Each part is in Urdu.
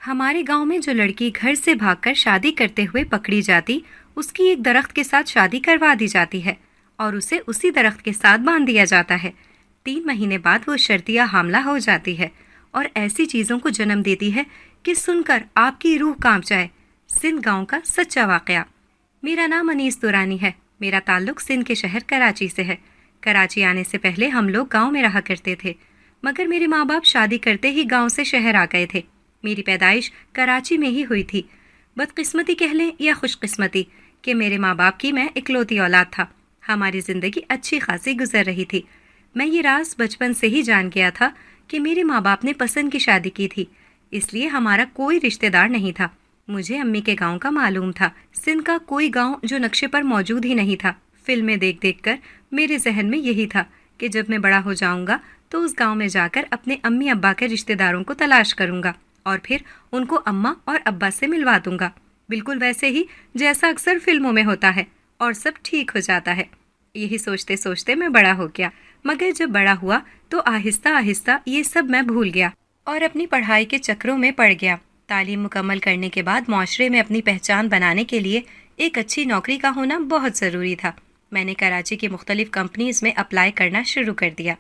ہمارے گاؤں میں جو لڑکی گھر سے بھاگ کر شادی کرتے ہوئے پکڑی جاتی، اس کی ایک درخت کے ساتھ شادی کروا دی جاتی ہے اور اسے اسی درخت کے ساتھ باندھ دیا جاتا ہے۔ 3 مہینے بعد وہ شرطیہ حاملہ ہو جاتی ہے اور ایسی چیزوں کو جنم دیتی ہے کہ سن کر آپ کی روح کانپ جائے۔ سندھ گاؤں کا سچا واقعہ۔ میرا نام انیس دورانی ہے۔ میرا تعلق سندھ کے شہر کراچی سے ہے۔ کراچی آنے سے پہلے ہم لوگ گاؤں میں رہا کرتے تھے، مگر میرے ماں باپ شادی کرتے ہی گاؤں سے شہر آ گئے تھے۔ میری پیدائش کراچی میں ہی ہوئی تھی۔ بدقسمتی کہہ لیں یا خوش قسمتی کہ میرے ماں باپ کی میں اکلوتی اولاد تھا۔ ہماری زندگی اچھی خاصی گزر رہی تھی۔ میں یہ راز بچپن سے ہی جان گیا تھا کہ میرے ماں باپ نے پسند کی شادی کی تھی، اس لیے ہمارا کوئی رشتہ دار نہیں تھا۔ مجھے امی کے گاؤں کا معلوم تھا، سندھ کا کوئی گاؤں جو نقشے پر موجود ہی نہیں تھا۔ فلمیں دیکھ دیکھ کر میرے ذہن میں یہی تھا کہ جب میں بڑا ہو جاؤں گا تو اس گاؤں میں جا کر اپنے امی ابا کے رشتہ داروں کو تلاش کروں گا اور پھر ان کو اماں اور ابا سے ملوا دوں گا، بالکل ویسے ہی جیسا اکثر فلموں میں ہوتا ہے، اور سب ٹھیک ہو جاتا ہے۔ یہی سوچتے سوچتے میں بڑا ہو گیا، مگر جب بڑا ہوا تو آہستہ آہستہ یہ سب میں بھول گیا اور اپنی پڑھائی کے چکروں میں پڑ گیا۔ تعلیم مکمل کرنے کے بعد معاشرے میں اپنی پہچان بنانے کے لیے ایک اچھی نوکری کا ہونا بہت ضروری تھا۔ میں نے کراچی کی مختلف کمپنیز میں اپلائی کرنا شروع کر دیا۔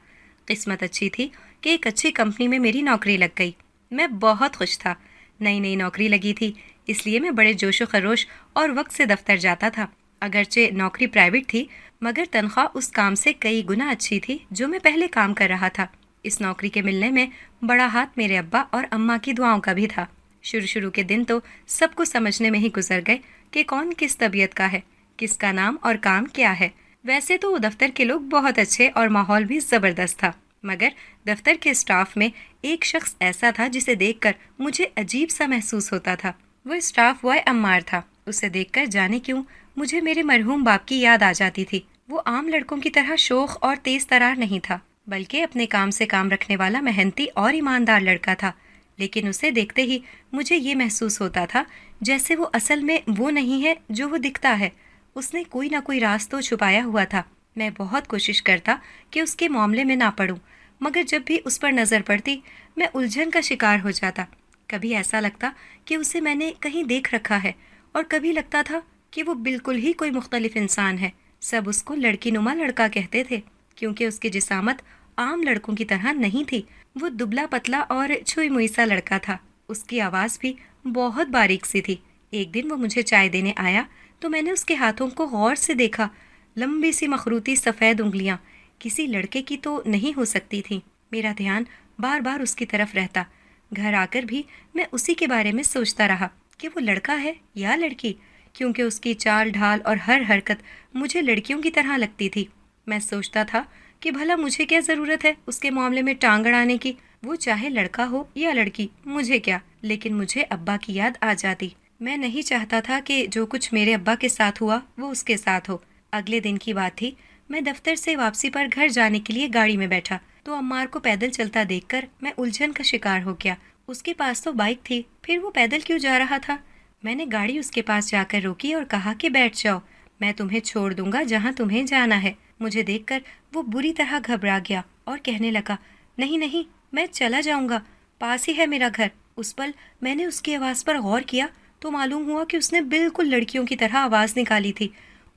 قسمت اچھی تھی کہ ایک اچھی کمپنی میں میری نوکری لگ گئی۔ میں بہت خوش تھا۔ نئی نئی نوکری لگی تھی، اس لیے میں بڑے جوش و خروش اور وقت سے دفتر جاتا تھا۔ اگرچہ نوکری پرائیویٹ تھی، مگر تنخواہ اس کام سے کئی گنا اچھی تھی جو میں پہلے کام کر رہا تھا۔ اس نوکری کے ملنے میں بڑا ہاتھ میرے ابا اور اماں کی دعاؤں کا بھی تھا۔ شروع کے دن تو سب کو سمجھنے میں ہی گزر گئے کہ کون کس طبیعت کا ہے، کس کا نام اور کام کیا ہے۔ ویسے تو دفتر کے لوگ بہت اچھے اور ماحول بھی زبردست تھا، مگر دفتر کے اسٹاف میں ایک شخص ایسا تھا جسے دیکھ کر مجھے عجیب سا محسوس ہوتا تھا۔ وہ اسٹاف بوائے عمار تھا۔ اسے دیکھ کر جانے کیوں مجھے میرے مرحوم باپ کی یاد آ جاتی تھی۔ وہ عام لڑکوں کی طرح شوخ اور تیز ترار نہیں تھا، بلکہ اپنے کام سے کام رکھنے والا محنتی اور ایماندار لڑکا تھا۔ لیکن اسے دیکھتے ہی مجھے یہ محسوس ہوتا تھا جیسے وہ اصل میں وہ نہیں ہے جو وہ دکھتا ہے۔ اس نے کوئی نہ کوئی راز تو چھپایا ہوا تھا۔ میں بہت کوشش کرتا کہ اس کے معاملے میں نہ پڑوں، مگر جب بھی اس پر نظر پڑتی میں الجھن کا شکار ہو جاتا۔ کبھی ایسا لگتا کہ اسے میں نے کہیں دیکھ رکھا ہے، اور کبھی لگتا تھا کہ وہ بالکل ہی کوئی مختلف انسان ہے۔ سب اس کو لڑکی نما لڑکا کہتے تھے، کیونکہ اس کی جسامت عام لڑکوں کی طرح نہیں تھی۔ وہ دبلا پتلا اور چھوئی موئی سا لڑکا تھا۔ اس کی آواز بھی بہت باریک سی تھی۔ ایک دن وہ مجھے چائے دینے آیا تو میں نے اس کے ہاتھوں کو غور سے دیکھا۔ لمبی سی مخروطی سفید انگلیاں کسی لڑکے کی تو نہیں ہو سکتی تھیں۔ میرا دھیان بار بار اس کی طرف رہتا۔ گھر آ کر بھی میں اسی کے بارے میں سوچتا رہا کہ وہ لڑکا ہے یا لڑکی، کیونکہ اس کی چال ڈھال اور ہر حرکت مجھے لڑکیوں کی طرح لگتی تھی۔ میں سوچتا تھا کہ بھلا مجھے کیا ضرورت ہے اس کے معاملے میں ٹانگ اڑانے کی؟ وہ چاہے لڑکا ہو یا لڑکی، مجھے کیا؟ لیکن مجھے ابا کی یاد آ جاتی۔ میں نہیں چاہتا تھا کہ جو کچھ میرے ابا کے ساتھ ہوا وہ اس کے ساتھ ہو۔ اگلے دن کی بات تھی۔ میں دفتر سے واپسی پر گھر جانے کے لیے گاڑی میں بیٹھا تو عمار کو پیدل چلتا دیکھ کر میں الجھن کا شکار ہو گیا۔ اس کے پاس تو بائک تھی، پھر وہ پیدل کیوں جا رہا تھا؟ میں نے گاڑی اس کے پاس جا کر روکی اور کہا کہ بیٹھ جاؤ، میں تمہیں چھوڑ دوں گا جہاں تمہیں جانا ہے۔ مجھے دیکھ کر وہ بری طرح گھبرا گیا اور کہنے لگا، نہیں نہیں، میں چلا جاؤں گا، پاس ہی ہے میرا گھر۔ اس پل میں نے اس کی آواز پر غور کیا تو معلوم ہوا کہ اس نے بالکل لڑکیوں کی طرح آواز نکالی تھی۔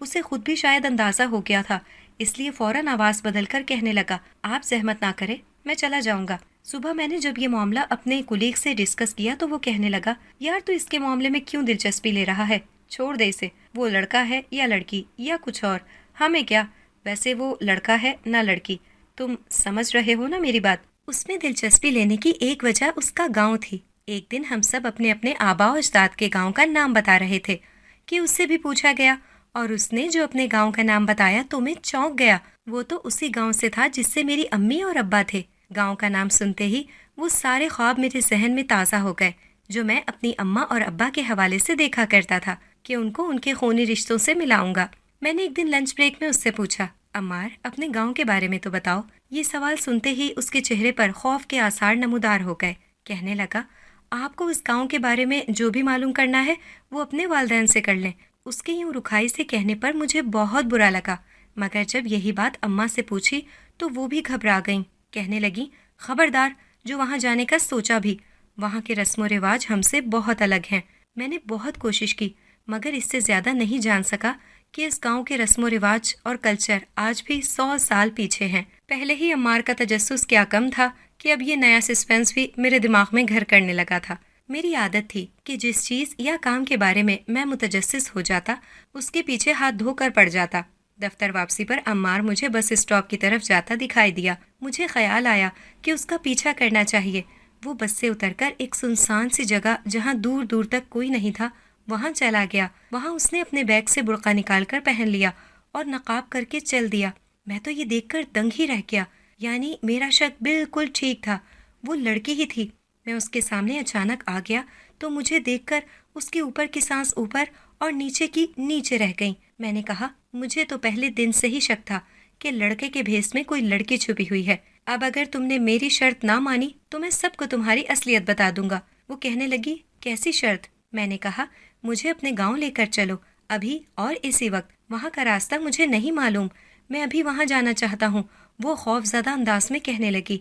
اسے خود بھی شاید اندازہ ہو گیا تھا، اس لیے فوراً آواز بدل کر کہنے لگا، آپ زحمت نہ کریں، میں چلا جاؤں گا۔ صبح میں نے جب یہ معاملہ اپنے کولیگ سے ڈسکس کیا تو وہ کہنے لگا، یار تو اس کے معاملے میں کیوں دلچسپی لے رہا ہے؟ چھوڑ دے اسے، وہ لڑکا ہے یا لڑکی یا کچھ اور، ہمیں کیا؟ ویسے وہ لڑکا ہے نہ لڑکی، تم سمجھ رہے ہو نا میری بات؟ اس میں دلچسپی لینے کی ایک وجہ اس کا گاؤں تھی۔ ایک دن ہم سب اپنے اپنے آباء و اجداد کے گاؤں کا نام بتا رہے تھے کہ اس سے بھی پوچھا گیا، اور اس نے جو اپنے گاؤں کا نام بتایا تو میں چونک گیا۔ وہ تو اسی گاؤں سے تھا جس سے میری امی اور ابا تھے۔ گاؤں کا نام سنتے ہی وہ سارے خواب میرے ذہن میں تازہ ہو گئے جو میں اپنی اماں اور ابا کے حوالے سے دیکھا کرتا تھا کہ ان کو ان کے خونی رشتوں سے ملاؤں گا۔ میں نے ایک دن لنچ بریک میں اس سے پوچھا، عمار اپنے گاؤں کے بارے میں تو بتاؤ۔ یہ سوال سنتے ہی اس کے چہرے پر خوف کے آثار نمودار ہو گئے۔ کہنے لگا، آپ کو اس گاؤں کے بارے میں جو بھی معلوم کرنا ہے وہ اپنے والدین سے کر لیں۔ اس کے یوں رکھائی سے کہنے پر مجھے بہت برا لگا، مگر جب یہی بات اماں سے پوچھی تو وہ بھی گھبرا گئیں۔ کہنے لگیں، خبردار، جو وہاں جانے کا سوچا بھی وہاں کے رسم و رواج ہم سے بہت الگ ہیں۔ میں نے بہت کوشش کی مگر اس سے زیادہ نہیں جان سکا کہ اس گاؤں کے رسم و رواج اور کلچر آج بھی 100 سال پیچھے ہیں۔ پہلے ہی عمار کا تجسس کیا کم تھا کہ اب یہ نیا سسپینس بھی میرے دماغ میں گھر کرنے لگا تھا۔ میری عادت تھی کہ جس چیز یا کام کے بارے میں متجسس ہو جاتا اس کے پیچھے ہاتھ دھو کر پڑ جاتا۔ دفتر واپسی پر عمار مجھے بس اسٹاپ کی طرف جاتا دکھائی دیا۔ مجھے خیال آیا کہ اس کا پیچھا کرنا چاہیے۔ وہ بس سے اتر کر ایک سنسان سی جگہ جہاں دور دور تک کوئی نہیں تھا وہاں چلا گیا۔ وہاں اس نے اپنے بیگ سے برقع نکال کر پہن لیا اور نقاب کر کے چل دیا۔ میں تو یہ دیکھ کر دنگ ہی رہ گیا، یعنی میرا شک بالکل ٹھیک تھا، وہ لڑکی ہی تھی۔ میں اس کے سامنے اچانک آ گیا تو مجھے دیکھ کر اس کے اوپر کی سانس اوپر اور نیچے کی نیچے رہ گئیں۔ میں نے کہا، مجھے تو پہلے دن سے ہی شک تھا کہ لڑکے کے بھیس میں کوئی لڑکی چھپی ہوئی ہے۔ اب اگر تم نے میری شرط نہ مانی تو میں سب کو تمہاری اصلیت بتا دوں گا۔ وہ کہنے لگی، کیسی شرط؟ میں نے کہا، مجھے اپنے گاؤں لے کر چلو، ابھی اور اسی وقت۔ وہاں کا راستہ مجھے نہیں معلوم، میں ابھی وہاں جانا چاہتا ہوں۔ وہ خوف زدہ انداز میں کہنے لگی،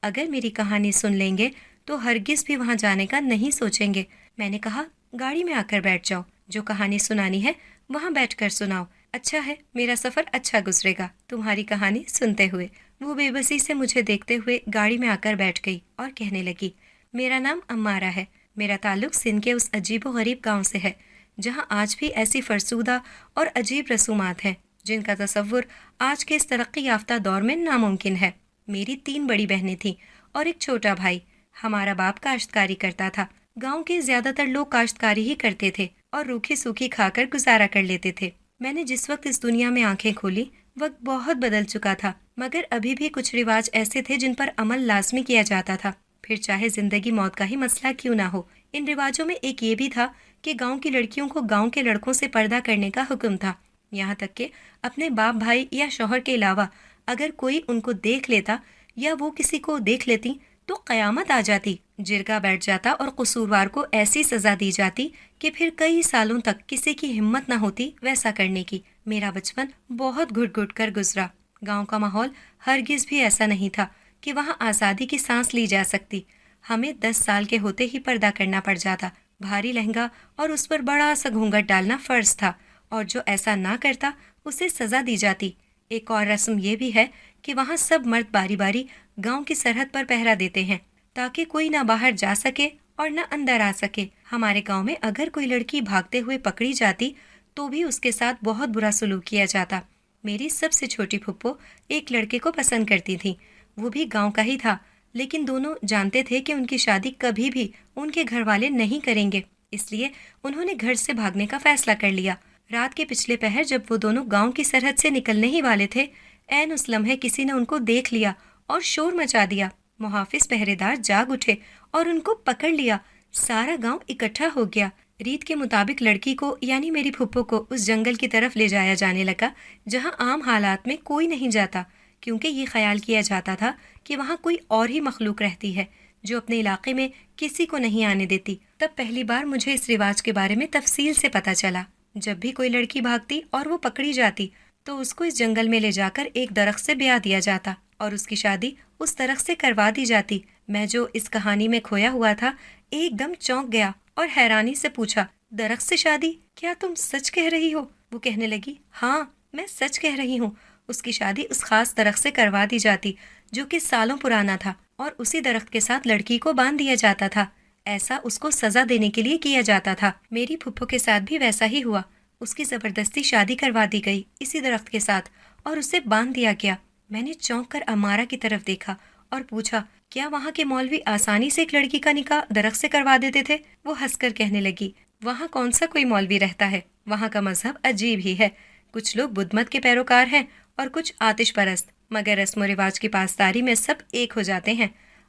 اگر میری کہانی سن لیں گے تو ہرگز بھی وہاں جانے کا نہیں سوچیں گے۔ میں نے کہا، گاڑی میں آ کر بیٹھ جاؤ، جو کہانی سنانی ہے وہاں بیٹھ کر سناؤ۔ اچھا ہے، میرا سفر اچھا گزرے گا تمہاری کہانی سنتے ہوئے۔ وہ بے بسی سے مجھے دیکھتے ہوئے گاڑی میں آ کر بیٹھ گئی اور کہنے لگی، میرا نام عمارہ ہے، میرا تعلق سندھ کے اس عجیب و غریب گاؤں سے ہے جہاں آج بھی ایسی فرسودہ اور عجیب رسومات ہیں جن کا تصور آج کے اس ترقی یافتہ دور میں ناممکن ہے۔ میری 3 بڑی بہنیں تھیں اور ایک چھوٹا بھائی۔ ہمارا باپ کاشتکاری کرتا تھا۔ گاؤں کے زیادہ تر لوگ کاشتکاری ہی کرتے تھے اور روکھی سوکھی کھا کر گزارا کر لیتے تھے۔ میں نے جس وقت اس دنیا میں آنکھیں کھولی وقت بہت بدل چکا تھا، مگر ابھی بھی کچھ رواج ایسے تھے جن پر عمل لازمی کیا جاتا تھا، پھر چاہے زندگی موت کا ہی مسئلہ کیوں نہ ہو۔ ان رواجوں میں ایک یہ بھی تھا کہ گاؤں کی لڑکیوں کو گاؤں کے لڑکوں سے پردہ کرنے کا حکم تھا، یہاں تک کہ اپنے باپ بھائی یا شوہر کے علاوہ اگر کوئی ان کو دیکھ لیتا یا وہ کسی کو دیکھ لیتی تو قیامت آ جاتی، جرگہ بیٹھ جاتا اور قصوروار کو ایسی سزا دی جاتی کہ پھر کئی سالوں تک کسی کی ہمت نہ ہوتی ویسا کرنے کی۔ میرا بچپن بہت گھٹ گھٹ کر گزرا۔ گاؤں کا ماحول ہرگز بھی ایسا نہیں تھا کہ وہاں آزادی کی سانس لی جا سکتی۔ ہمیں 10 سال کے ہوتے ہی پردہ کرنا پڑ جاتا، بھاری لہنگا اور اس پر بڑا سا گھونگھٹ ڈالنا فرض تھا، اور جو ایسا نہ کرتا اسے سزا دی جاتی۔ ایک اور رسم یہ بھی ہے کہ وہاں سب مرد باری باری گاؤں کی سرحد پر پہرا دیتے ہیں تاکہ کوئی نہ باہر جا سکے اور نہ اندر آ سکے۔ ہمارے گاؤں میں اگر کوئی لڑکی بھاگتے ہوئے پکڑی جاتی تو بھی اس کے ساتھ بہت برا سلوک کیا جاتا۔ میری سب سے چھوٹی پھپھو ایک لڑکے کو پسند کرتی تھی، وہ بھی گاؤں کا ہی تھا، لیکن دونوں جانتے تھے کہ ان کی شادی کبھی بھی ان کے گھر والے نہیں کریں گے، اس لیے انہوں نے گھر سے بھاگنے کا فیصلہ کر لیا۔ رات کے پچھلے پہر جب وہ دونوں گاؤں کی سرحد سے نکلنے ہی والے تھے، عین اس لمحے کسی نے ان کو دیکھ لیا اور شور مچا دیا۔ محافظ پہرے دار جاگ اٹھے اور ان کو پکڑ لیا۔ سارا گاؤں اکٹھا ہو گیا۔ ریت کے مطابق لڑکی کو یعنی میری پھپھو کو اس جنگل کی طرف لے جایا جانے لگا جہاں عام حالات میں کوئی نہیں جاتا، کیونکہ یہ خیال کیا جاتا تھا کہ وہاں کوئی اور ہی مخلوق رہتی ہے جو اپنے علاقے میں کسی کو نہیں آنے دیتی۔ تب پہلی بار مجھے اس رواج کے بارے میں تفصیل سے پتہ چلا۔ جب بھی کوئی لڑکی بھاگتی اور وہ پکڑی جاتی تو اس کو اس جنگل میں لے جا کر ایک درخت سے بیاہ دیا جاتا اور اس کی شادی اس درخت سے کروا دی جاتی۔ میں جو اس کہانی میں کھویا ہوا تھا ایک دم چونک گیا اور حیرانی سے پوچھا، درخت سے شادی؟ کیا تم سچ کہہ رہی ہو؟ وہ کہنے لگی، ہاں میں سچ کہہ رہی ہوں۔ اس کی شادی اس خاص درخت سے کروا دی جاتی جو کہ سالوں پرانا تھا، اور اسی درخت کے ساتھ لڑکی کو باندھ دیا جاتا تھا۔ ایسا اس کو سزا دینے کے لیے کیا جاتا تھا۔ میری پھپھو کے ساتھ بھی ویسا ہی ہوا، اس کی زبردستی شادی کروا دی گئی اسی درخت کے ساتھ اور اسے باندھ دیا گیا۔ میں نے چونک کر عمارہ کی طرف دیکھا اور پوچھا، کیا وہاں کے مولوی آسانی سے ایک لڑکی کا نکاح درخت سے کروا دیتے تھے؟ وہ ہنس کر کہنے لگی، وہاں کون سا کوئی مولوی رہتا ہے، وہاں کا مذہب عجیب ہی ہے، کچھ لوگ بدھ مت کے پیروکار ہیں اور کچھ آتش پرست، مگر رسم و رواج کی پاسداری میں سب ایک ہو جاتے ہیں۔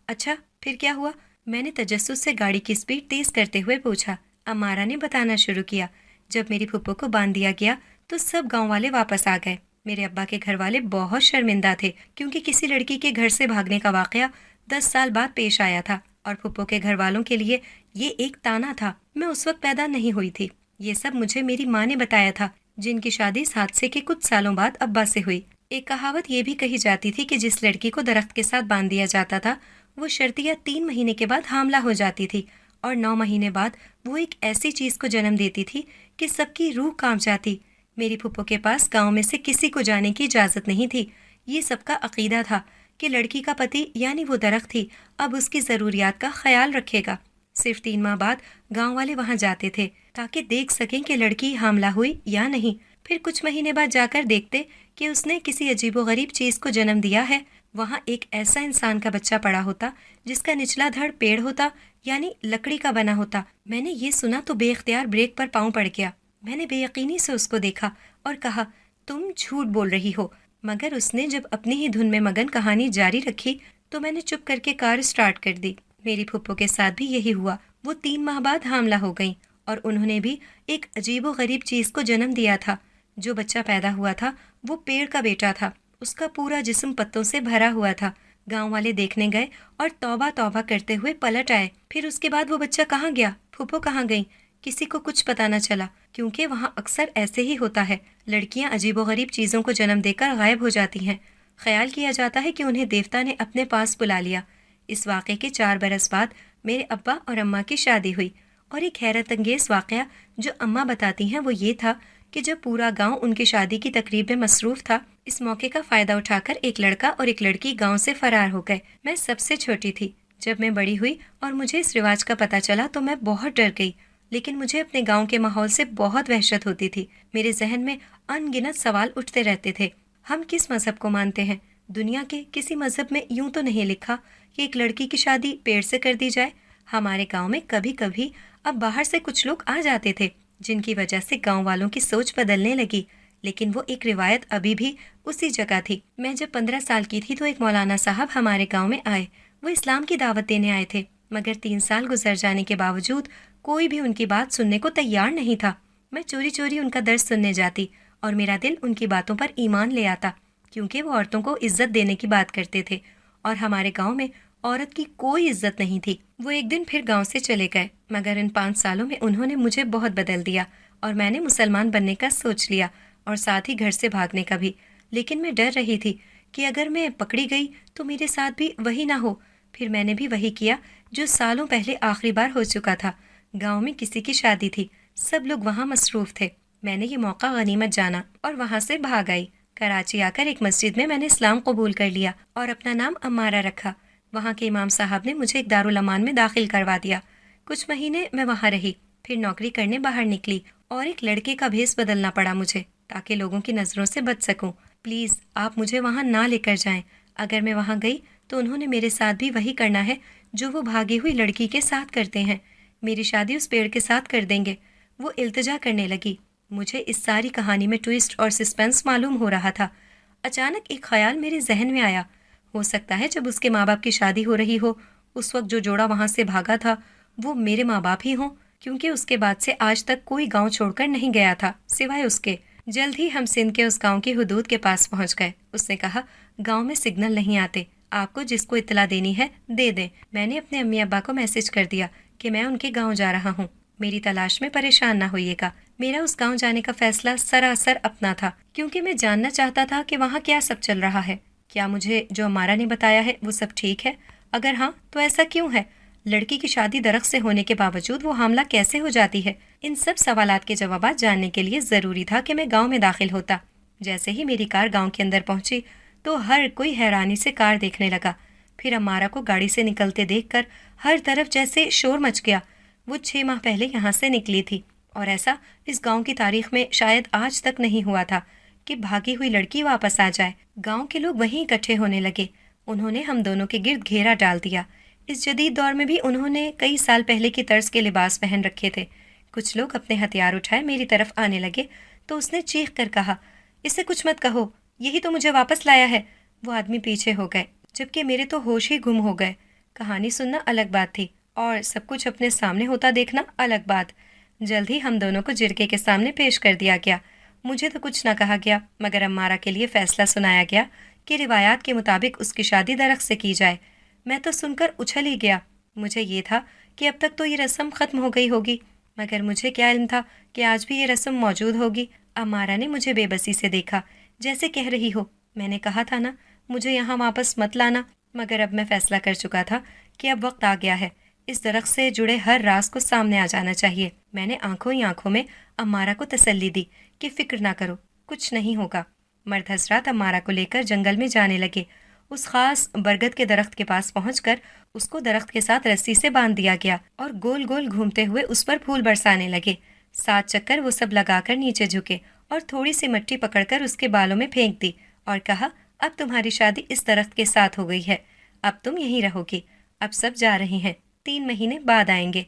اچھا پھر کیا ہوا؟ میں نے تجسس سے گاڑی کی سپیڈ تیز کرتے ہوئے پوچھا۔ عمارہ نے بتانا شروع کیا، جب میری پھپھو کو باندھ دیا گیا تو سب گاؤں والے واپس آ گئے۔ میرے ابا کے گھر والے بہت شرمندہ تھے کیونکہ کسی لڑکی کے گھر سے بھاگنے کا واقعہ 10 سال بعد پیش آیا تھا، اور پھپھو کے گھر والوں کے لیے یہ ایک تانا تھا۔ میں اس وقت پیدا نہیں ہوئی تھی۔ یہ سب مجھے میری ماں نے بتایا تھا، جن کی شادی اس حادثے کے کچھ سالوں بعد ابا سے ہوئی۔ ایک کہاوت یہ بھی کہی جاتی تھی کہ جس لڑکی کو درخت کے ساتھ باندھ دیا جاتا تھا وہ شرطیہ 3 مہینے کے بعد حاملہ ہو جاتی تھی اور 9 مہینے بعد وہ ایک ایسی چیز کو جنم دیتی تھی کہ سب کی روح کانپ جاتی۔ میری پھپھو کے پاس گاؤں میں سے کسی کو جانے کی اجازت نہیں تھی۔ یہ سب کا عقیدہ تھا کہ لڑکی کا پتی یعنی وہ درخت تھی اب اس کی ضروریات کا خیال رکھے گا۔ صرف 3 ماہ بعد گاؤں والے وہاں جاتے تھے تاکہ دیکھ سکیں کہ لڑکی حاملہ ہوئی یا نہیں۔ پھر کچھ مہینے بعد جا کر دیکھتے کہ اس نے کسی عجیب و غریب چیز کو جنم دیا ہے۔ وہاں ایک ایسا انسان کا بچہ پڑا ہوتا جس کا نچلا دھڑ پیڑ ہوتا یعنی لکڑی کا بنا ہوتا۔ میں نے یہ سنا تو بے اختیار بریک پر پاؤں پڑ گیا۔ میں نے بے یقینی سے اس کو دیکھا اور کہا تم جھوٹ بول رہی ہو، مگر اس نے جب اپنی ہی دھن میں مگن کہانی جاری رکھی تو میں نے چپ کر کے کار سٹارٹ کر دی۔ میری پھپھو کے ساتھ بھی یہی ہوا۔ وہ 3 ماہ بعد حاملہ ہو گئیں اور انہوں نے بھی ایک عجیب و غریب چیز کو جنم دیا تھا۔ جو بچہ پیدا ہوا تھا وہ پیڑ کا بیٹا تھا، اس کا پورا جسم پتوں سے بھرا ہوا تھا۔ گاؤں والے دیکھنے گئے اور توبہ توبہ کرتے ہوئے پلٹ آئے۔ پھر اس کے بعد وہ بچہ کہاں گیا، پھپھو کہاں گئیں، کسی کو کچھ پتا نہ چلا، کیونکہ وہاں اکثر ایسے ہی ہوتا ہے، لڑکیاں عجیب و غریب چیزوں کو جنم دے کر غائب ہو جاتی ہیں۔ خیال کیا جاتا ہے کہ انہیں دیوتا نے اپنے پاس بلا لیا۔ اس واقعے کے 4 برس بعد میرے ابا اور اماں کی شادی ہوئی، اور ایک حیرت انگیز واقعہ جو اماں بتاتی ہیں وہ یہ تھا کہ جب پورا گاؤں ان کی شادی کی تقریب میں مصروف تھا، اس موقع کا فائدہ اٹھا کر ایک لڑکا اور ایک لڑکی گاؤں سے فرار ہو گئے۔ میں سب سے چھوٹی تھی۔ جب میں بڑی ہوئی اور مجھے اس رواج کا پتہ چلا تو میں بہت ڈر گئی، لیکن مجھے اپنے گاؤں کے ماحول سے بہت وحشت ہوتی تھی۔ میرے ذہن میں ان گنت سوال اٹھتے رہتے تھے۔ ہم کس مذہب کو مانتے ہیں؟ دنیا کے کسی مذہب میں یوں تو نہیں لکھا کہ ایک لڑکی کی شادی پیڑ سے کر دی جائے۔ ہمارے گاؤں میں کبھی کبھی اب باہر سے کچھ لوگ آ جاتے تھے جن کی وجہ سے گاؤں والوں کی سوچ بدلنے لگی، لیکن وہ ایک روایت ابھی بھی اسی جگہ تھی۔ میں جب 15 سال کی تھی تو ایک مولانا صاحب ہمارے گاؤں میں آئے۔ وہ اسلام کی دعوت دینے آئے تھے، مگر 3 سال گزر جانے کے باوجود کوئی بھی ان کی بات سننے کو تیار نہیں تھا۔ میں چوری چوری ان کا درس سننے جاتی اور میرا دل ان کی باتوں پر ایمان لے آتا، کیونکہ وہ عورتوں کو عزت دینے کی بات کرتے تھے اور ہمارے گاؤں میں عورت کی کوئی عزت نہیں تھی۔ وہ ایک دن پھر گاؤں سے چلے گئے، مگر ان 5 سالوں میں انہوں نے مجھے بہت بدل دیا اور میں نے مسلمان بننے کا سوچ لیا اور ساتھ ہی گھر سے بھاگنے کا بھی۔ لیکن میں ڈر رہی تھی کہ اگر میں پکڑی گئی تو میرے ساتھ بھی وہی نہ ہو۔ پھر میں نے بھی وہی کیا جو سالوں پہلے آخری بار ہو چکا تھا۔ گاؤں میں کسی کی شادی تھی، سب لوگ وہاں مصروف تھے۔ میں نے یہ موقع غنیمت جانا اور وہاں سے بھاگ آئی۔ کراچی آ کر ایک مسجد میں نے اسلام قبول کر لیا اور اپنا نام امارہ رکھا۔ وہاں کے امام صاحب نے مجھے ایک دارالامان میں داخل کروا دیا۔ کچھ مہینے میں وہاں رہی، پھر نوکری کرنے باہر نکلی اور ایک لڑکے کا بھیس بدلنا پڑا مجھے تاکہ لوگوں کی نظروں سے بچ سکوں۔ پلیز آپ مجھے وہاں نہ لے کر جائیں۔ اگر میں وہاں گئی تو انہوں نے میرے ساتھ بھی وہی کرنا ہے جو وہ بھاگی ہوئی لڑکی کے ساتھ کرتے ہیں۔ میری شادی اس پیڑ کے ساتھ کر دیں گے۔ وہ التجا کرنے لگی۔ مجھے اس ساری کہانی میں ٹویسٹ اور سسپینس معلوم ہو رہا تھا۔ اچانک ایک خیال میرے ذہن میں آیا، ہو سکتا ہے جب اس کے ماں باپ کی شادی ہو رہی ہو اس وقت جو جوڑا وہاں سے بھاگا تھا وہ میرے ماں باپ ہی ہوں، کیونکہ اس کے بعد سے آج تک کوئی گاؤں چھوڑ کر نہیں گیا تھا سوائے اس کے۔ جلد ہی ہم سندھ کے اس گاؤں کی حدود کے پاس پہنچ گئے۔ اس نے کہا گاؤں میں سگنل نہیں آتے، آپ کو جس کو اطلاع دینی ہے دے دیں۔ میں نے اپنے امی ابا کو میسج کر دیا کہ میں ان کے گاؤں جا رہا ہوں، میری تلاش میں پریشان نہ ہوئیے گا۔ میرا اس گاؤں جانے کا فیصلہ سراسر اپنا تھا، کیونکہ میں جاننا چاہتا تھا کہ وہاں کیا سب چل رہا ہے۔ کیا مجھے جو امارہ نے بتایا ہے وہ سب ٹھیک ہے؟ اگر ہاں تو ایسا کیوں ہے؟ لڑکی کی شادی درخت سے ہونے کے باوجود وہ حاملہ کیسے ہو جاتی ہے؟ ان سب سوالات کے جوابات جاننے کے لیے ضروری تھا کہ میں گاؤں میں داخل ہوتا۔ جیسے ہی میری کار گاؤں کے اندر پہنچی تو ہر کوئی حیرانی سے کار دیکھنے لگا۔ پھر امارہ کو گاڑی سے نکلتے دیکھ کر ہر طرف جیسے شور مچ گیا۔ وہ 6 ماہ پہلے یہاں سے نکلی تھی اور ایسا اس گاؤں کی تاریخ میں شاید آج تک نہیں ہوا تھا کہ بھاگی ہوئی لڑکی واپس آ جائے۔ گاؤں کے لوگ وہیں اکٹھے ہونے لگے۔ انہوں نے ہم دونوں کے گرد گھیرا ڈال دیا۔ اس جدید دور میں بھی انہوں نے کئی سال پہلے کی طرز کے لباس پہن رکھے تھے۔ کچھ لوگ اپنے ہتھیار اٹھائے میری طرف آنے لگے تو اس نے چیخ کر کہا، اسے کچھ مت کہو، یہی تو مجھے واپس لایا ہے۔ وہ آدمی پیچھے ہو گئے، جبکہ میرے تو ہوش ہی گم ہو گئے۔ کہانی سننا الگ بات تھی اور سب کچھ اپنے سامنے ہوتا دیکھنا الگ بات۔ جلد ہی ہم دونوں کو جرگے کے سامنے پیش کر دیا گیا۔ مجھے تو کچھ نہ کہا گیا، مگر امارہ کے لیے فیصلہ سنایا گیا کہ روایات کے مطابق اس کی شادی درخت سے کی جائے۔ میں تو سن کر اچھل ہی گیا۔ مجھے یہ تھا کہ اب تک تو یہ رسم ختم ہو گئی ہوگی، مگر مجھے کیا علم تھا کہ آج بھی یہ رسم موجود ہوگی۔ امارہ نے مجھے بے بسی سے دیکھا، جیسے کہہ رہی ہو، میں نے کہا تھا نا مجھے یہاں واپس مت لانا۔ مگر اب میں فیصلہ کر چکا تھا کہ اب وقت آ گیا ہے، اس درخت سے جڑے ہر راز کو سامنے آ جانا چاہیے۔ میں نے آنکھوں ہی آنکھوں میں امارہ کو تسلی دی کہ فکر نہ کرو، کچھ نہیں ہوگا۔ مرد حضرات امارہ کو لے کر جنگل میں جانے لگے۔ اس خاص برگد کے درخت کے پاس پہنچ کر اس کو درخت کے ساتھ رسی سے باندھ دیا گیا اور گول گول گھومتے ہوئے اس پر پھول برسانے لگے۔ 7 چکر وہ سب لگا کر نیچے جھکے اور تھوڑی سی مٹی پکڑ کر اس کے بالوں میں پھینک دی اور کہا، اب تمہاری شادی اس درخت کے ساتھ ہو گئی ہے، اب تم یہیں رہو گی، اب سب جا رہے ہیں، 3 مہینے بعد آئیں گے۔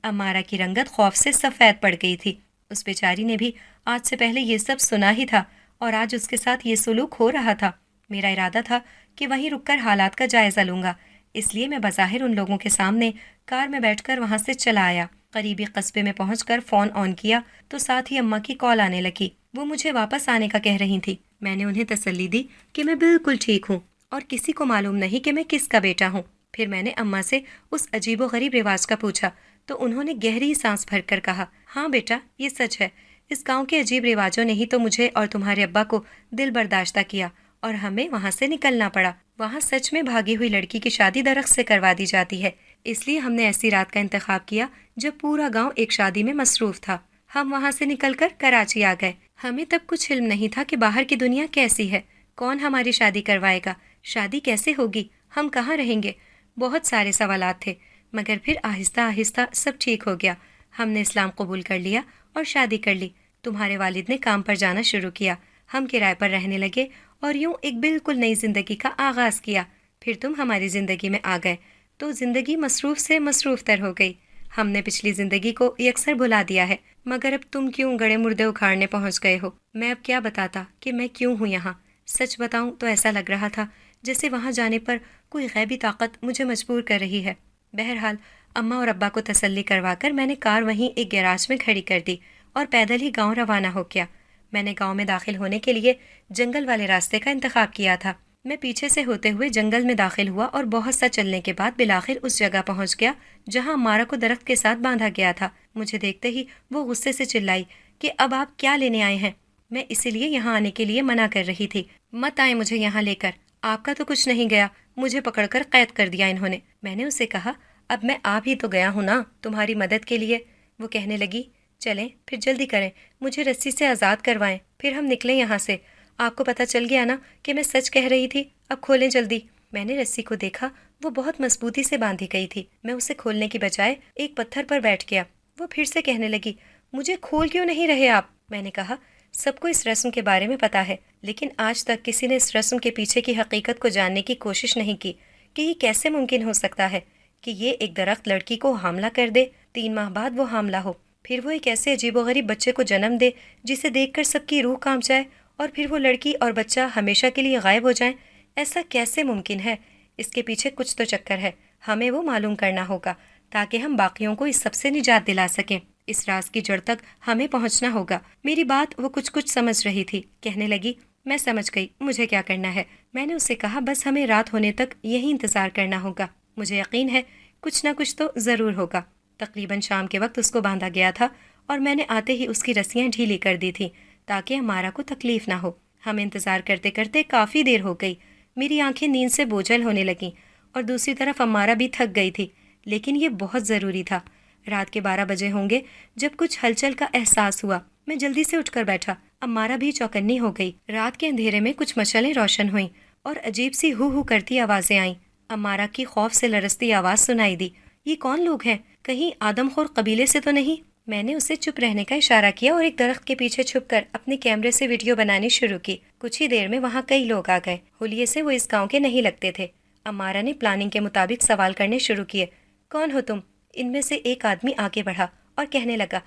امارہ کی رنگت خوف سے سفید پڑ گئی تھی۔ اس بیچاری نے بھی آج سے پہلے یہ سب سنا ہی تھا اور آج اس کے ساتھ یہ سلوک ہو رہا تھا۔ میرا ارادہ تھا کہ وہیں رک کر حالات کا جائزہ لوں گا، اس لیے میں بظاہر ان لوگوں کے سامنے کار میں بیٹھ کر وہاں سے چلا آیا۔ قریبی قصبے میں پہنچ کر فون آن کیا تو ساتھ ہی اماں کی کال آنے لگی۔ وہ مجھے واپس آنے کا کہہ رہی تھی۔ میں نے انہیں تسلی دی کہ میں بالکل ٹھیک ہوں اور کسی کو معلوم نہیں کہ میں کس کا بیٹا ہوں۔ پھر میں نے اماں سے اس عجیب و غریب رواج کا پوچھا تو انہوں نے گہری سانس بھر کر کہا، ہاں بیٹا، یہ سچ ہے، اس گاؤں کے عجیب رواجوں نے ہی تو مجھے اور تمہارے ابا کو دل برداشتہ کیا اور ہمیں وہاں سے نکلنا پڑا۔ وہاں سچ میں بھاگی ہوئی لڑکی کی شادی درخت سے کروا دی جاتی ہے، اس لیے ہم نے ایسی رات کا انتخاب کیا جب پورا گاؤں ایک شادی میں مصروف تھا۔ ہم وہاں سے نکل کر کراچی آ گئے۔ ہمیں تب کچھ علم نہیں تھا کہ باہر کی دنیا کیسی ہے، کون ہماری شادی کروائے گا، شادی کیسے ہوگی، ہم کہاں رہیں گے، بہت سارے سوالات تھے۔ مگر پھر آہستہ آہستہ سب ٹھیک ہو گیا۔ ہم نے اسلام قبول کر لیا اور شادی کر لی۔ تمہارے والد نے کام پر جانا شروع کیا، ہم کرائے پر رہنے لگے اور یوں ایک بالکل نئی زندگی کا آغاز کیا۔ پھر تم ہماری زندگی میں آ گئے تو زندگی مصروف سے مصروف تر ہو گئی۔ ہم نے پچھلی زندگی کو یکسر بھلا دیا ہے، مگر اب تم کیوں گڑے مردے اکھاڑنے پہنچ گئے ہو؟ میں اب کیا بتاتا کہ میں کیوں ہوں یہاں؟ سچ بتاؤں تو ایسا لگ رہا تھا جیسے وہاں جانے پر کوئی غیبی طاقت مجھے مجبور کر رہی ہے۔ بہرحال اماں اور ابا کو تسلی کروا کر میں نے کار وہیں ایک گیراج میں کھڑی کر دی اور پیدل ہی گاؤں روانہ ہو گیا۔ میں نے گاؤں میں داخل ہونے کے لیے جنگل والے راستے کا انتخاب کیا تھا۔ میں پیچھے سے ہوتے ہوئے جنگل میں داخل ہوا اور بہت سا چلنے کے بعد بالآخر اس جگہ پہنچ گیا جہاں امارہ کو درخت کے ساتھ باندھا گیا تھا۔ مجھے دیکھتے ہی وہ غصے سے چلائی کہ اب آپ کیا لینے آئے ہیں؟ میں اسی لیے یہاں آنے کے لیے منع کر رہی تھی، مت آئے مجھے یہاں لے کر، آپ کا تو کچھ نہیں گیا، مجھے پکڑ کر قید کر دیا انہوں نے۔ میں نے اسے کہا، اب میں آ بھی تو گیا ہوں نا تمہاری مدد کے لیے۔ وہ کہنے لگی، چلیں پھر جلدی کریں، مجھے رسی سے آزاد کروائیں، پھر ہم نکلیں یہاں سے۔ آپ کو پتہ چل گیا نا کہ میں سچ کہہ رہی تھی، اب کھولیں جلدی۔ میں نے رسی کو دیکھا، وہ بہت مضبوطی سے باندھی گئی تھی۔ میں اسے کھولنے کی بجائے ایک پتھر پر بیٹھ گیا۔ وہ پھر سے کہنے لگی، مجھے کھول کیوں نہیں رہے آپ؟ میں نے کہا، سب کو اس رسم کے بارے میں پتہ ہے، لیکن آج تک کسی نے اس رسم کے پیچھے کی حقیقت کو جاننے کی کوشش نہیں کی کہ یہ کیسے ممکن ہو سکتا ہے کہ یہ ایک درخت لڑکی کو حاملہ کر دے، 3 ماہ بعد وہ حاملہ ہو، پھر وہ ایک ایسے عجیب و غریب بچے کو جنم دے جسے دیکھ کر سب کی روح کانپ جائے، اور پھر وہ لڑکی اور بچہ ہمیشہ کے لیے غائب ہو جائیں۔ ایسا کیسے ممکن ہے؟ اس کے پیچھے کچھ تو چکر ہے، ہمیں وہ معلوم کرنا ہوگا تاکہ ہم باقیوں کو اس سب سے نجات دلا سکیں۔ اس راز کی جڑ تک ہمیں پہنچنا ہوگا۔ میری بات وہ کچھ سمجھ رہی تھی۔ کہنے لگی، میں سمجھ گئی، مجھے کیا کرنا ہے؟ میں نے اسے کہا، بس ہمیں رات ہونے تک یہی انتظار کرنا ہوگا، مجھے یقین ہے کچھ نہ کچھ تو ضرور ہوگا۔ تقریباً شام کے وقت اس کو باندھا گیا تھا اور میں نے آتے ہی اس کی رسیاں ڈھیلی کر دی تھیں تاکہ ہمارا کو تکلیف نہ ہو۔ ہمیں انتظار کرتے کرتے کافی دیر ہو گئی۔ میری آنکھیں نیند سے بوجھل ہونے لگیں اور دوسری طرف ہمارا بھی تھک گئی تھی، لیکن یہ بہت ضروری تھا۔ رات کے 12 بجے ہوں گے جب کچھ ہلچل کا احساس ہوا۔ میں جلدی سے اٹھ کر بیٹھا۔ امارہ بھی چوکنی ہو گئی۔ رات کے اندھیرے میں کچھ مشعلیں روشن ہوئیں اور عجیب سی ہو کرتی آوازیں آئیں۔ امارہ کی خوف سے لرزتی آواز سنائی دی، یہ کون لوگ ہیں؟ کہیں آدم خور قبیلے سے تو نہیں؟ میں نے اسے چپ رہنے کا اشارہ کیا اور ایک درخت کے پیچھے چھپ کر اپنے کیمرے سے ویڈیو بنانی شروع کی۔ کچھ ہی دیر میں وہاں کئی لوگ آ گئے۔ حلیے سے وہ اس گاؤں کے نہیں لگتے تھے۔ امارہ نے پلاننگ کے مطابق سوال کرنے شروع کیے، کون ہو تم؟ ان میں سے ایک آدمی آگے بڑھا اور کہنے لگا،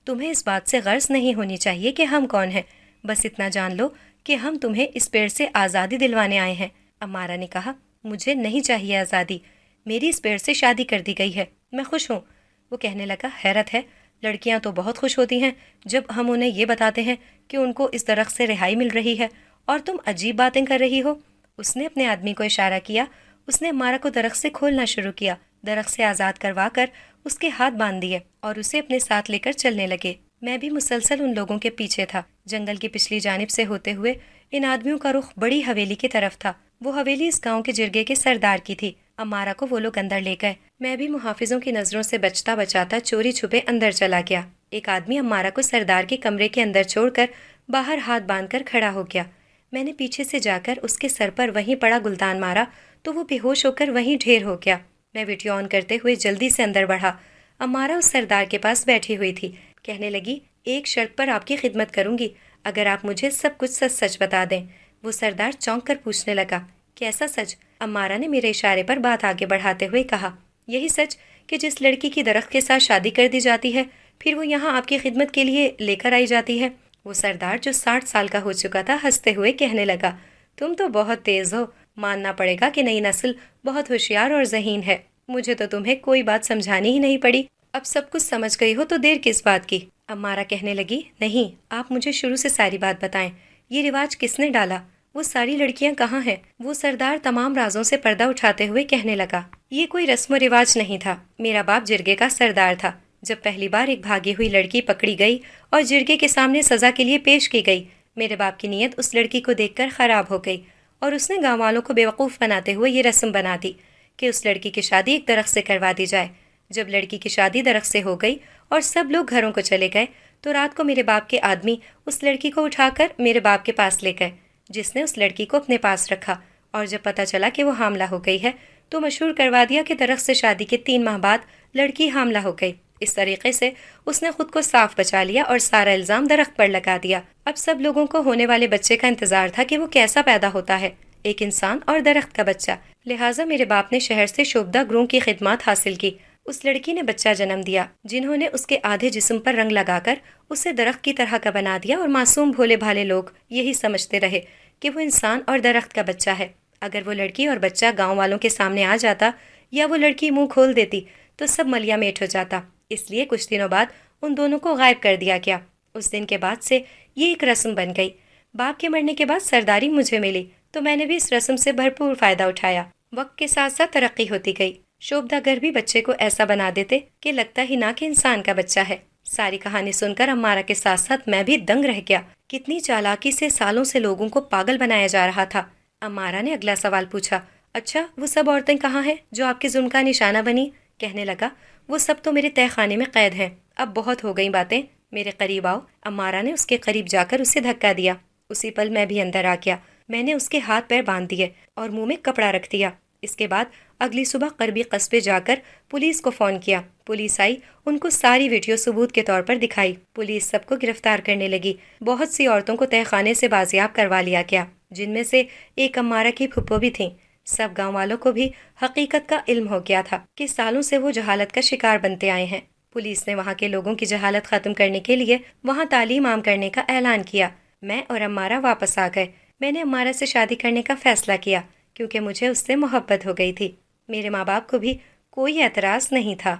تمہیں اس بات سے غرض نہیں ہونی چاہیے کہ ہم کون ہیں، بس اتنا جان لو کہ ہم تمہیں اس پیڑ سے آزادی دلوانے آئے ہیں۔ امارہ نے کہا، مجھے نہیں چاہیے آزادی، میری اس پیڑ سے شادی کر دی گئی ہے، میں خوش ہوں۔ وہ کہنے لگا، حیرت ہے، لڑکیاں تو بہت خوش ہوتی ہیں جب ہم انہیں یہ بتاتے ہیں کہ ان کو اس درخت سے رہائی مل رہی ہے، اور تم عجیب باتیں کر رہی ہو۔ اس نے اپنے آدمی کو اشارہ کیا۔ اس نے امارہ کو درخت سے کھولنا شروع کیا۔ درخت سے آزاد کروا کر اس کے ہاتھ باندھ دیے اور اسے اپنے ساتھ لے کر چلنے لگے۔ میں بھی مسلسل ان لوگوں کے پیچھے تھا۔ جنگل کی پچھلی جانب سے ہوتے ہوئے ان آدمیوں کا رخ بڑی حویلی کی طرف تھا۔ وہ حویلی اس گاؤں کے جرگے کے سردار کی تھی۔ امارہ کو وہ لوگ اندر لے گئے۔ میں بھی محافظوں کی نظروں سے بچتا بچاتا چوری چھپے اندر چلا گیا۔ ایک آدمی امارہ کو سردار کے کمرے کے اندر چھوڑ کر باہر ہاتھ باندھ کر کھڑا ہو گیا۔ میں نے پیچھے سے جا کر اس کے سر پر وہیں پڑا گلدان مارا تو وہ بے ہوش ہو کر وہیں ڈھیر ہو گیا۔ میں ویڈیو آن کرتے ہوئے جلدی سے اندر بڑھا۔ امارہ اس سردار کے پاس بیٹھی ہوئی تھی۔ کہنے لگی، ایک شرط پر آپ کی خدمت کروں گی، اگر آپ مجھے سب کچھ سچ سچ بتا دیں۔ وہ سردار چونک کر پوچھنے لگا، کیسا سچ؟ امارہ نے میرے اشارے پر بات آگے بڑھاتے ہوئے کہا، یہی سچ کہ جس لڑکی کی درخت کے ساتھ شادی کر دی جاتی ہے پھر وہ یہاں آپ کی خدمت کے لیے لے کر آئی جاتی ہے۔ وہ سردار جو 60 سال کا ہو چکا تھا ہنستے ہوئے کہنے لگا، تم تو بہت تیز ہو، ماننا پڑے گا کہ نئی نسل بہت ہوشیار اور ذہین ہے۔ مجھے تو تمہیں کوئی بات سمجھانی ہی نہیں پڑی، اب سب کچھ سمجھ گئی ہو تو دیر کس بات کی؟ امارہ کہنے لگی، نہیں، آپ مجھے شروع سے ساری بات بتائیں، یہ رواج کس نے ڈالا؟ وہ ساری لڑکیاں کہاں ہیں؟ وہ سردار تمام رازوں سے پردہ اٹھاتے ہوئے کہنے لگا، یہ کوئی رسم و رواج نہیں تھا، میرا باپ جرگے کا سردار تھا۔ جب پہلی بار ایک بھاگی ہوئی لڑکی پکڑی گئی اور جرگے کے سامنے سزا کے لیے پیش کی گئی، میرے باپ کی نیت اس لڑکی کو دیکھ کر خراب ہو گئی اور اس نے گاؤں والوں کو بیوقوف بناتے ہوئے یہ رسم بنا دی کہ اس لڑکی کی شادی ایک درخت سے کروا دی جائے۔ جب لڑکی کی شادی درخت سے ہو گئی اور سب لوگ گھروں کو چلے گئے تو رات کو میرے باپ کے آدمی اس لڑکی کو اٹھا کر میرے باپ کے پاس لے گئے، جس نے اس لڑکی کو اپنے پاس رکھا، اور جب پتہ چلا کہ وہ حاملہ ہو گئی ہے تو مشہور کروا دیا کہ درخت سے شادی کے 3 ماہ بعد لڑکی حاملہ ہو گئی۔ اس طریقے سے اس نے خود کو صاف بچا لیا اور سارا الزام درخت پر لگا دیا۔ اب سب لوگوں کو ہونے والے بچے کا انتظار تھا کہ وہ کیسا پیدا ہوتا ہے، ایک انسان اور درخت کا بچہ۔ لہٰذا میرے باپ نے شہر سے شوبدہ گروہ کی خدمات حاصل کی۔ اس لڑکی نے بچہ جنم دیا، جنہوں نے اس کے آدھے جسم پر رنگ لگا کر اسے درخت کی طرح کا بنا دیا، اور معصوم بھولے بھالے لوگ یہی سمجھتے رہے کہ وہ انسان اور درخت کا بچہ ہے۔ اگر وہ لڑکی اور بچہ گاؤں والوں کے سامنے آ جاتا یا وہ لڑکی منہ کھول دیتی تو سب ملیا میٹ ہو جاتا، اس لیے کچھ دنوں بعد ان دونوں کو غائب کر دیا گیا۔ اس دن کے بعد سے یہ ایک رسم بن گئی۔ باپ کے مرنے کے بعد سرداری مجھے ملی تو میں نے بھی اس رسم سے بھرپور فائدہ اٹھایا۔ وقت کے ساتھ ساتھ ترقی ہوتی گئی۔ شوبدہ گر بھی بچے کو ایسا بنا دیتے کہ لگتا ہی نہ کہ انسان کا بچہ ہے۔ ساری کہانی سن کر امارہ کے ساتھ ساتھ میں بھی دنگ رہ گیا۔ کتنی چالاکی سے سالوں سے لوگوں کو پاگل بنایا جا رہا تھا۔ امارہ نے اگلا سوال پوچھا، اچھا وہ سب عورتیں کہاں ہیں جو آپ کے ظلم کا نشانہ بنی؟ کہنے لگا، وہ سب تو میرے تہہ خانے میں قید ہیں، اب بہت ہو گئی باتیں، میرے قریب آؤ۔ امارہ نے اس کے قریب جا کر اسے دھکا دیا۔ اسی پل میں بھی اندر آ گیا۔ میں نے اس کے ہاتھ پیر باندھ دیے اور منہ میں کپڑا رکھ دیا۔ اس کے بعد اگلی صبح قربی قصبے جا کر پولیس کو فون کیا۔ پولیس آئی، ان کو ساری ویڈیو ثبوت کے طور پر دکھائی۔ پولیس سب کو گرفتار کرنے لگی۔ بہت سی عورتوں کو تہہ خانے سے بازیاب کروا لیا گیا، جن میں سے ایک امارہ کی پھپھو بھی تھیں۔ سب گاؤں والوں کو بھی حقیقت کا علم ہو گیا تھا کہ سالوں سے وہ جہالت کا شکار بنتے آئے ہیں۔ پولیس نے وہاں کے لوگوں کی جہالت ختم کرنے کے لیے وہاں تعلیم عام کرنے کا اعلان کیا۔ میں اور امارہ واپس آ گئے۔ میں نے امارہ سے شادی کرنے کا فیصلہ کیا کیونکہ مجھے اس سے محبت ہو گئی تھی۔ میرے ماں باپ کو بھی کوئی اعتراض نہیں تھا۔